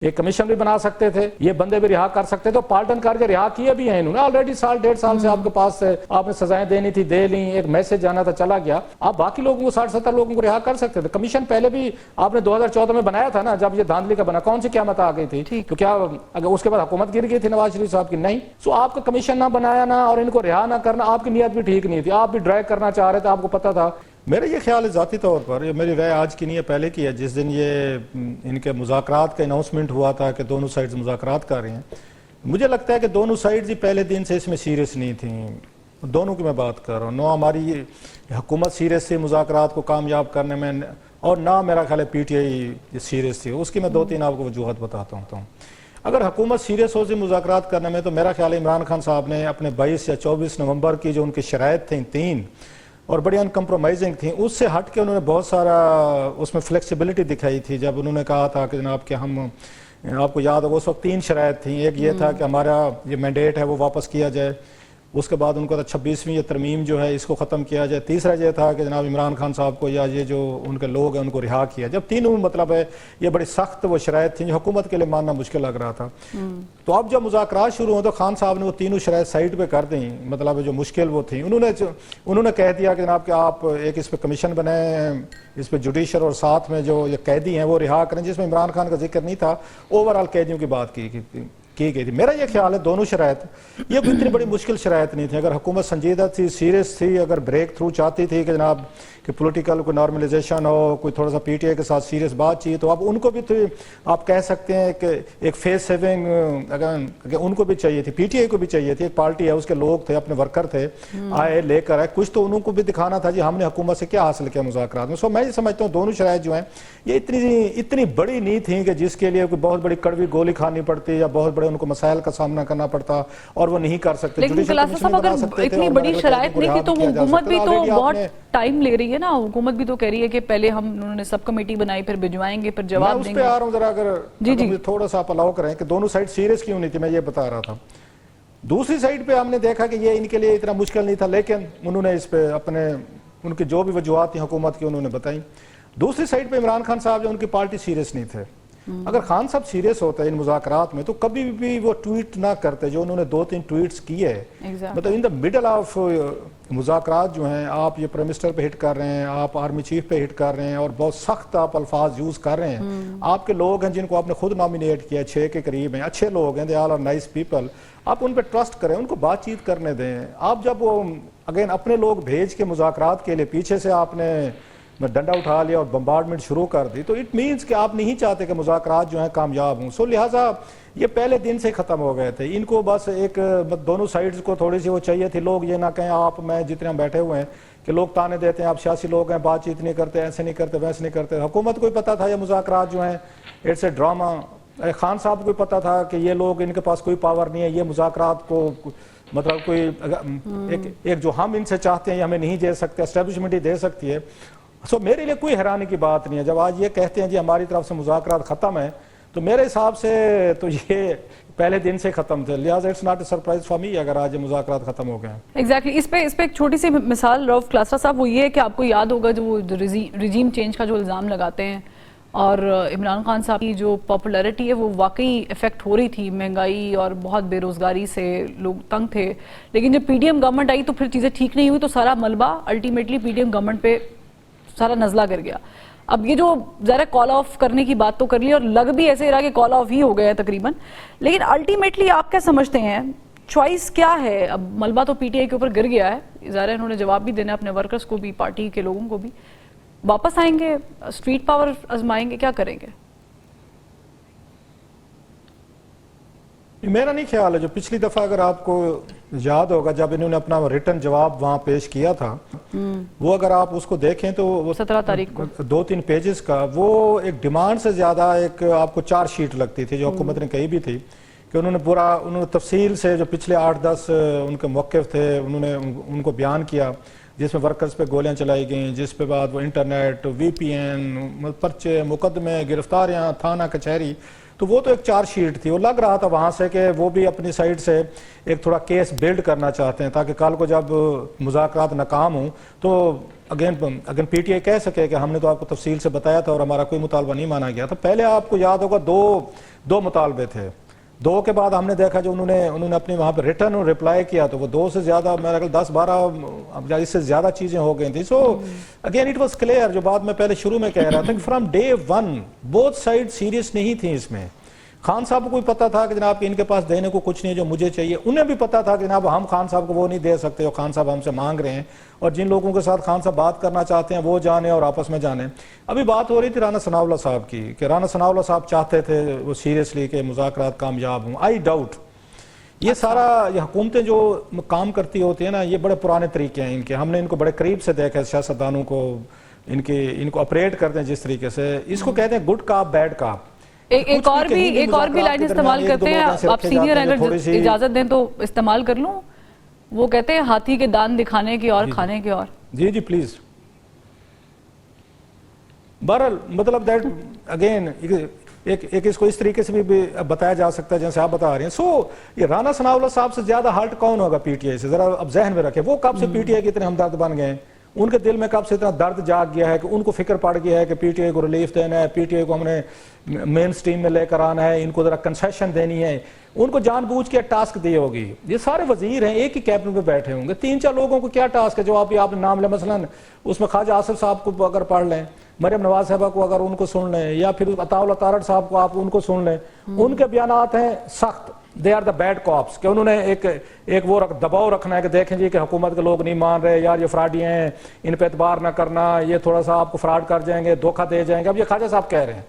ایک کمیشن بھی بنا سکتے تھے, یہ بندے بھی رہا کر سکتے تھے, پالٹن کر کے رہا کیے بھی ہیں انہوں نے آلریڈی. سال 1.5 سال سے آپ کے پاس آپ نے سزائیں دینی تھی, دے لیں, ایک میسج جانا تھا, چلا گیا. آپ باقی لوگوں کو 60-70 لوگوں کو رہا کر سکتے تھے. کمیشن پہلے بھی آپ نے 2014 میں بنایا تھا نا, جب یہ دھاندلی کا بنا, کون سی قیامت آ گئی تھی؟ تو کیا اگر اس کے بعد حکومت گر گئی تھی نواز شریف صاحب کی؟ نہیں. سو آپ کا کمیشن نہ بنایا نا, اور ان کو رہا نہ کرنا, آپ کی نیت بھی ٹھیک نہیں تھی, آپ بھی ڈرائیو کرنا چاہ رہے تھے, آپ کو پتا تھا. میرا یہ خیال ہے ذاتی طور پر, یہ میری رائے آج کی نہیں ہے, پہلے کی ہے. جس دن یہ ان کے مذاکرات کا اناؤنسمنٹ ہوا تھا کہ دونوں سائڈز مذاکرات کر رہے ہیں, مجھے لگتا ہے کہ دونوں سائڈز ہی پہلے دن سے اس میں سیریس نہیں تھیں. دونوں کی میں بات کر رہا ہوں. نہ ہماری حکومت سیریس تھی مذاکرات کو کامیاب کرنے میں, اور نہ میرا خیال ہے پی ٹی آئی سیریس تھی. اس کی میں 2-3 آپ کو وجوہات بتاتا ہوں. اگر حکومت سیریس ہو سی مذاکرات کرنے میں, تو میرا خیال ہے عمران خان صاحب نے اپنے 22 یا 24 نومبر کی جو ان کی شرائط تھیں 3 اور بڑی انکمپرومائزنگ تھیں, اس سے ہٹ کے انہوں نے بہت سارا اس میں فلیکسیبلٹی دکھائی تھی. جب انہوں نے کہا تھا کہ جناب کہ ہم, آپ کو یاد ہوگا اس وقت 3 شرائط تھیں. ایک یہ تھا کہ ہمارا یہ مینڈیٹ ہے وہ واپس کیا جائے, اس کے بعد ان کو 26ویں یہ ترمیم جو ہے اس کو ختم کیا جائے, تیسرا یہ تھا کہ جناب عمران خان صاحب کو یا یہ جو ان کے لوگ ہیں ان کو رہا کیا. جب تینوں مطلب ہے یہ بڑی سخت وہ شرائط تھیں جو حکومت کے لیے ماننا مشکل لگ رہا تھا. تو اب جب مذاکرات شروع ہوں تو خان صاحب نے وہ تینوں شرائط سائڈ پہ کر دیں, مطلب جو مشکل وہ تھیں. انہوں نے کہہ دیا کہ جناب کہ آپ ایک اس پہ کمیشن بنائیں, اس پہ جوڈیشل, اور ساتھ میں جو یہ قیدی ہیں وہ رہا کریں, جس میں عمران خان کا ذکر نہیں تھا, اوورآل قیدیوں کی بات کی گئی تھی. میرا یہ خیال ہے دونوں شرائط یہ کوئی اتنی بڑی مشکل شرائط نہیں تھی. اگر حکومت سنجیدہ تھی, سیریس تھی, اگر بریک تھرو چاہتی تھی کہ جناب کہ پولیٹیکل کوئی نارملائزیشن ہو, کوئی تھوڑا سا پی ٹی آئی کے ساتھ سیریس بات چاہیے, تو اب ان کو بھی تو آپ کہہ سکتے ہیں کہ ایک فیس سیونگ اگر ان کو بھی چاہیے تھی, پی ٹی آئی کو بھی چاہیے تھی. ایک پارٹی ہے, اس کے لوگ تھے, اپنے ورکر تھے, آئے لے کر آئے, کچھ تو انہوں کو بھی دکھانا تھا جی ہم نے حکومت سے کیا حاصل کیا مذاکرات میں. سو میں یہ سمجھتا ہوں دونوں شرائط جو ہیں یہ اتنی بڑی نہیں تھیں کہ جس کے لیے کوئی بہت بڑی کڑوی گولی کھانی پڑتی یا بہت بڑے ان کو مسائل کا سامنا کرنا پڑتا اور وہ نہیں کر سکتے. لیکن خلاصہ صاحب اگر اتنی بڑی شرائط نہیں تھی تو حکومت بھی تو بہت ٹائم لے رہی ہے نا, حکومت بھی تو کہہ رہی ہے کہ پہلے انہوں نے سب کمیٹی بنائی, پھر بھجوائیں گے, پھر جواب دیں گے. میں اس پہ آ رہا ہوں ذرا, اگر مجھے تھوڑا سا آپ الاؤ کریں کہ دونوں سائڈ سیریس کیوں نہیں تھی, میں یہ بتا رہا تھا. دوسری سائڈ پہ ہم نے دیکھا کہ یہ ان کے لیے اتنا مشکل نہیں تھا, لیکن انہوں نے اس پہ اپنے ان کی جو بھی وجوہات تھیں حکومت کی انہوں نے بتائیں. دوسری سائڈ پہ عمران خان صاحب جو ان کی پارٹی سیریس نہیں تھے. اگر خان صاحب سیریس ہوتا ہے ان مذاکرات میں تو کبھی بھی وہ ٹویٹ نہ کرتے جو انہوں نے 2-3 ٹویٹس کیے. مطلب ان دا مڈل آف مذاکرات جو ہیں, آپ یہ پرائم منسٹر پہ ہٹ کر رہے ہیں, آپ آرمی چیف پہ ہٹ کر رہے ہیں, اور بہت سخت آپ الفاظ یوز کر رہے ہیں. آپ کے لوگ ہیں جن کو آپ نے خود نامینیٹ کیا, 6 کے قریب ہیں, اچھے لوگ ہیں, دے آل آر نائس پیپل. آپ ان پہ ٹرسٹ کریں, ان کو بات چیت کرنے دیں. آپ جب وہ اگین اپنے لوگ بھیج کے مذاکرات کے لیے پیچھے سے آپ نے ڈنڈا اٹھا لیا اور بمبارڈمنٹ شروع کر دی, تو اٹ مینس کہ آپ نہیں چاہتے کہ مذاکرات جو ہیں کامیاب ہوں. سو لہٰذا یہ پہلے دن سے ختم ہو گئے تھے. ان کو بس ایک دونوں سائڈز کو تھوڑی سی وہ چاہیے تھی. لوگ یہ نہ کہیں آپ میں جتنے ہم بیٹھے ہوئے ہیں کہ لوگ تانے دیتے ہیں آپ سیاسی لوگ ہیں, بات چیت نہیں کرتے, ایسے نہیں کرتے, ویسے نہیں کرتے. حکومت کو بھی پتا تھا یہ مذاکرات جو ہیں اٹس اے ڈرامہ. خان صاحب کو بھی پتا تھا کہ یہ لوگ ان کے پاس کوئی پاور نہیں ہے, یہ مذاکرات کو مطلب کوئی ایک جو ہم ان سے چاہتے ہیں یہ ہمیں نہیں دے سکتے, اسٹیبلشمنٹ ہی دے سکتی ہے. سو میرے لیے کوئی حیرانی کی بات نہیں ہے جب آج یہ کہتے ہیں جی ہماری طرف سے مذاکرات ختم ہیں, تو میرے حساب سے تو یہ پہلے دن سے ختم تھے. لہٰذا it's not a surprise for me اگر آج یہ مذاکرات ختم ہو گئے ہیں. ایگزیکٹلی. اس پہ ایک چھوٹی سی مثال رؤف کلاسرا صاحب, وہ یہ ہے کہ آپ کو یاد ہوگا جو وہ رجیم چینج کا جو الزام لگاتے ہیں, اور عمران خان صاحب کی جو پاپولیرٹی ہے وہ واقعی افیکٹ ہو رہی تھی, مہنگائی اور بہت بے روزگاری سے لوگ تنگ تھے. لیکن جب پی ڈی ایم گورنمنٹ آئی تو پھر چیزیں ٹھیک نہیں ہوئی, تو سارا ملبہ ultimately P D M government پہ سارا نزلہ گر گیا. اب یہ جو ذرا کال آف کرنے کی بات تو کر لی, اور لگ بھی ایسے رہا کہ کال آف ہی ہو گیا ہے تقریباً, لیکن الٹیمیٹلی آپ کیا سمجھتے ہیں چوائس کیا ہے؟ اب ملبہ تو پی ٹی آئی کے اوپر گر گیا ہے, ظاہر ہے انہوں نے جواب بھی دینا اپنے ورکرز کو بھی, پارٹی کے لوگوں کو بھی. واپس آئیں گے, اسٹریٹ پاور آزمائیں گے, کیا کریں گے؟ میرا نہیں خیال ہے. جو پچھلی دفعہ اگر آپ کو یاد ہوگا جب انہوں نے اپنا ریٹن جواب وہاں پیش کیا تھا, وہ اگر آپ اس کو دیکھیں تو 17 تاریخ کو 2-3 پیجز کا, وہ ایک ڈیمانڈ سے زیادہ ایک آپ کو 4 شیٹ لگتی تھی جو حکومت نے کہی بھی تھی کہ انہوں نے تفصیل سے جو پچھلے 8-10 ان کے موقف تھے انہوں نے ان کو بیان کیا, جس میں ورکرز پہ گولیاں چلائی گئیں, جس پہ بعد وہ انٹرنیٹ, وی پی این, پرچے, مقدمے, گرفتاریاں, تھانہ کچہری, تو وہ تو ایک چارج شیٹ تھی، وہ لگ رہا تھا وہاں سے کہ وہ بھی اپنی سائڈ سے ایک تھوڑا کیس بلڈ کرنا چاہتے ہیں تاکہ کل کو جب مذاکرات ناکام ہوں تو اگین پی ٹی آئی کہہ سکے کہ ہم نے تو آپ کو تفصیل سے بتایا تھا اور ہمارا کوئی مطالبہ نہیں مانا گیا تھا. پہلے آپ کو یاد ہوگا دو مطالبے تھے، 2 کے بعد ہم نے دیکھا جو انہوں نے اپنی وہاں پہ ریٹرن رپلائی کیا تو وہ 2 سے زیادہ، میرا خیال 10-12 اس سے زیادہ چیزیں ہو گئی تھیں. So again it was clear, جو بات میں پہلے شروع میں کہہ رہا تھا کہ from day 1 both side serious نہیں تھیں اس میں. خان صاحب کو بھی پتا تھا کہ جناب ان کے پاس دینے کو کچھ نہیں جو مجھے چاہیے، انہیں بھی پتا تھا کہ جناب ہم خان صاحب کو وہ نہیں دے سکتے جو خان صاحب ہم سے مانگ رہے ہیں، اور جن لوگوں کے ساتھ خان صاحب بات کرنا چاہتے ہیں وہ جانے اور آپس میں جانے. ابھی بات ہو رہی تھی رانا ثناء اللہ صاحب کی کہ رانا ثناء اللہ صاحب چاہتے تھے وہ سیریسلی کہ مذاکرات کامیاب ہوں. آئی ڈاؤٹ یہ سارا یہ حکومتیں جو کام کرتی ہوتی ہیں نا، یہ بڑے پرانے طریقے ہیں ان کے، ہم نے ان کو بڑے قریب سے دیکھا ہے، سیاستدانوں کو ان کو اپریٹ کرتے ہیں جس طریقے سے. اس کو کہتے ہیں گڈ کاپ بیڈ کاپ. ایک اور بھی لائن استعمال کرتے ہیں، آپ سینئر اگر اجازت دیں تو استعمال کر لوں. وہ کہتے ہیں ہاتھی کے دان دکھانے کے اور کھانے کے اور. جی پلیز. بہرحال مطلب دیٹ اگین ایک اس کو اس طریقے سے بھی بتایا جا سکتا ہے جیسے آپ بتا رہے ہیں. سو یہ رانا ثناء اللہ صاحب سے زیادہ ہارٹ کون ہوگا پی ٹی آئی سے؟ ذرا اب ذہن میں رکھیں، وہ کب سے پی ٹی آئی کے اتنے ہمدرد بن گئے ہیں، ان کے دل میں کب سے اتنا درد جاگ گیا ہے کہ ان کو فکر پڑ گیا ہے کہ پی ٹی آئی کو ریلیف دینا ہے، پی ٹی آئی کو ہم نے مین سٹریم میں لے کر آنا ہے، ان کو ذرا کنسیشن دینی ہے. ان کو جان بوجھ کے ٹاسک دی ہوگی. یہ سارے وزیر ہیں ایک ہی کیبنٹ میں بیٹھے ہوں گے، 3-4 لوگوں کو کیا ٹاسک ہے جو آپ نے نام لیں. مثلا اس میں خواجہ آصف صاحب کو اگر پڑھ لیں، مریم نواز صاحبہ کو اگر ان کو سن لیں، یا پھر عطاء اللہ تارڑ صاحب کو آپ ان کو سن لیں، ان کے بیانات ہیں سخت. They are the bad cops کہ انہوں نے ایک وہ دباؤ رکھنا ہے کہ دیکھیں جی کہ حکومت کے لوگ نہیں مان رہے، یار یہ فراڈی ہیں، ان پہ اعتبار نہ کرنا، یہ تھوڑا سا آپ کو فراڈ کر جائیں گے، دھوکہ دے جائیں گے. اب یہ خواجہ صاحب کہہ رہے ہیں.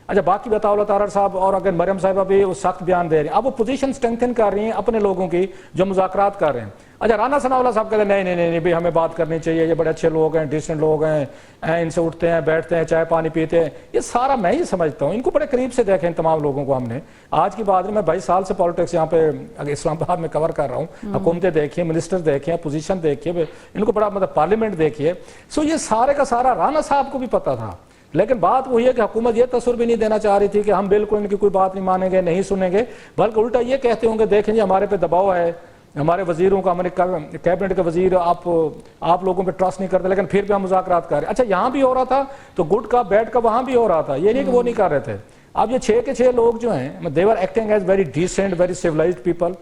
اچھا باقی عطاء اللہ تارڑ صاحب اور اگر مریم صاحبہ بھی وہ سخت بیان دے رہے ہیں. اب وہ پوزیشن اسٹرینتھن کر رہی ہیں اپنے لوگوں کی جو مذاکرات کر رہے ہیں. اچھا رانا ثناء اللہ صاحب کہتے ہیں نہیں بھائی ہمیں بات کرنی چاہیے، یہ بڑے اچھے لوگ ہیں، ڈیسنٹ لوگ ہیں، ان سے اٹھتے ہیں بیٹھتے ہیں چائے پانی پیتے ہیں. یہ سارا میں ہی سمجھتا ہوں. ان کو بڑے قریب سے دیکھیں تمام لوگوں کو. ہم نے آج کی بات میں 22 سال سے پالیٹکس یہاں پہ اسلام آباد میں کور کر رہا ہوں. حکومتیں دیکھیے، منسٹر دیکھیے، پوزیشن دیکھیے، ان کو بڑا مطلب پارلیمنٹ دیکھیے. سو یہ سارے کا سارا رانا صاحب کو بھی پتا تھا. لیکن بات وہی ہے کہ حکومت یہ تصور بھی نہیں دینا چاہ رہی تھی کہ ہم بالکل ان کی کوئی بات نہیں مانیں گے، نہیں سنیں گے، بلکہ الٹا یہ کہتے ہوں گے دیکھیں جی ہمارے پہ دباؤ ہے، ہمارے وزیروں کا، ہمارے کیبنٹ کے وزیر آپ لوگوں پہ ٹرسٹ نہیں کرتے، لیکن پھر بھی ہم مذاکرات کر رہے ہیں. اچھا یہاں بھی ہو رہا تھا تو گڈ کا بیڈ کا وہاں بھی ہو رہا تھا، یہ نہیں کہ وہ نہیں کر رہے تھے. اب یہ 6 کے 6 لوگ جو ہیں they were acting as very decent, very civilized people.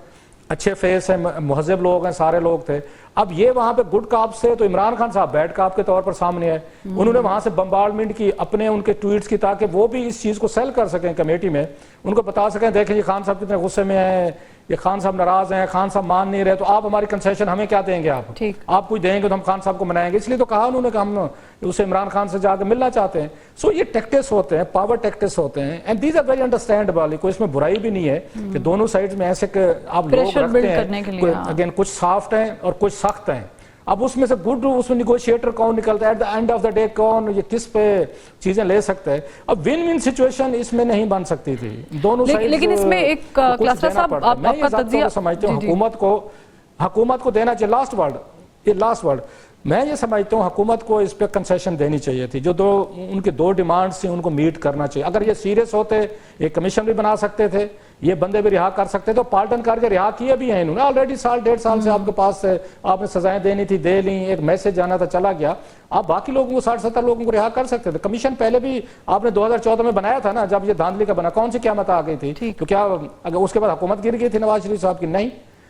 اچھے فیس ہیں، مہذب لوگ ہیں، سارے لوگ تھے. اب یہ وہاں پہ گڈ کاپ سے تو عمران خان صاحب بیڈ کاپ کے طور پر سامنے آئے. انہوں نے وہاں سے بمبارڈمنٹ کی اپنے ان کے ٹویٹس کی تاکہ وہ بھی اس چیز کو سیل کر سکیں کمیٹی میں، ان کو بتا سکیں دیکھیں یہ خان صاحب کتنے غصے میں ہیں، یہ خان صاحب ناراض ہیں، خان صاحب مان نہیں رہے، تو آپ ہماری کنسیشن ہمیں کیا دیں گے، آپ کچھ دیں گے تو ہم خان صاحب کو منائیں گے. اس لیے تو کہا انہوں نے کہ ہم اسے عمران خان سے جا کے ملنا چاہتے ہیں. سو یہ ٹیکٹس ہوتے ہیں، پاور ٹیکٹس ہوتے ہیں، and these are very understandable. کوئی اس میں برائی بھی نہیں ہے کہ دونوں سائڈز میں ایسے کہ آپ لوگ رکھتے ہیں، اگین کچھ سافٹ ہیں اور کچھ سخت ہیں. اب اس میں سے گڈ اس میں نیگوشیٹر کون نکلتا ہے، at the end of the day کون یہ کس پہ چیزیں لے سکتا ہے. اب ون سچویشن اس میں نہیں بن سکتی تھی دونوں سائڈ. لیکن اس میں ایک کلاسٹر صاحب میں یہ ذاتوں کو سمجھتا ہوں حکومت کو دینا چاہیے. لاسٹ ورڈ میں یہ سمجھتا ہوں حکومت کو اس پہ کنسیشن دینی چاہیے تھی. جو ان کی 2 ڈیمانڈز تھیں ان کو میٹ کرنا چاہیے. اگر یہ سیریس ہوتے ایک کمیشن بھی بنا سکتے تھے، یہ بندے بھی رہا کر سکتے تھے. پالٹن کر کے رہا کیے بھی ہیں انہوں نے آلریڈی. 1.5 سال سے آپ کے پاس آپ نے سزائیں دینی تھی، دے لیں، ایک میسج جانا تھا چلا گیا. آپ باقی لوگوں کو 60-70 لوگوں کو رہا کر سکتے تھے. کمیشن پہلے بھی آپ نے 2014 میں بنایا تھا نا، جب یہ دھاندلی کا بنا کون سی قیامت آ گئی تھی؟ تو کیا اگر اس کے بعد حکومت گر گئی تھی نواز شریف صاحب کی؟ نہیں.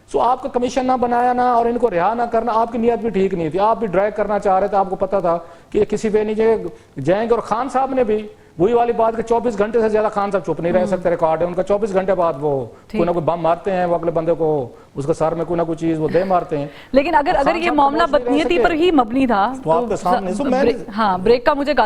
سو آپ کا کمیشن نہ بنایا نا اور ان کو رہا نہ کرنا، آپ کی نیت بھی ٹھیک نہیں تھی. آپ بھی ڈرائیو کرنا چاہ رہے تھے، آپ کو پتا تھا کہ کسی پہ نہیں جائیں گے. اور خان صاحب نے بھی وہی والی بات کہ 24 گھنٹے سے زیادہ خان صاحب چپ نہیں رہ سکتے. ریکارڈ ہے ان کا 24 گھنٹے بعد وہ کوئی نہ کوئی بم مارتے ہیں، وہ اگلے بندے کو اس کے سر میں کوئی نہ کوئی چیز وہ دے مارتے ہیں. لیکن اگر یہ معاملہ بدنیتی پر ہی مبنی تھا تو ہاں بریک کا مجھے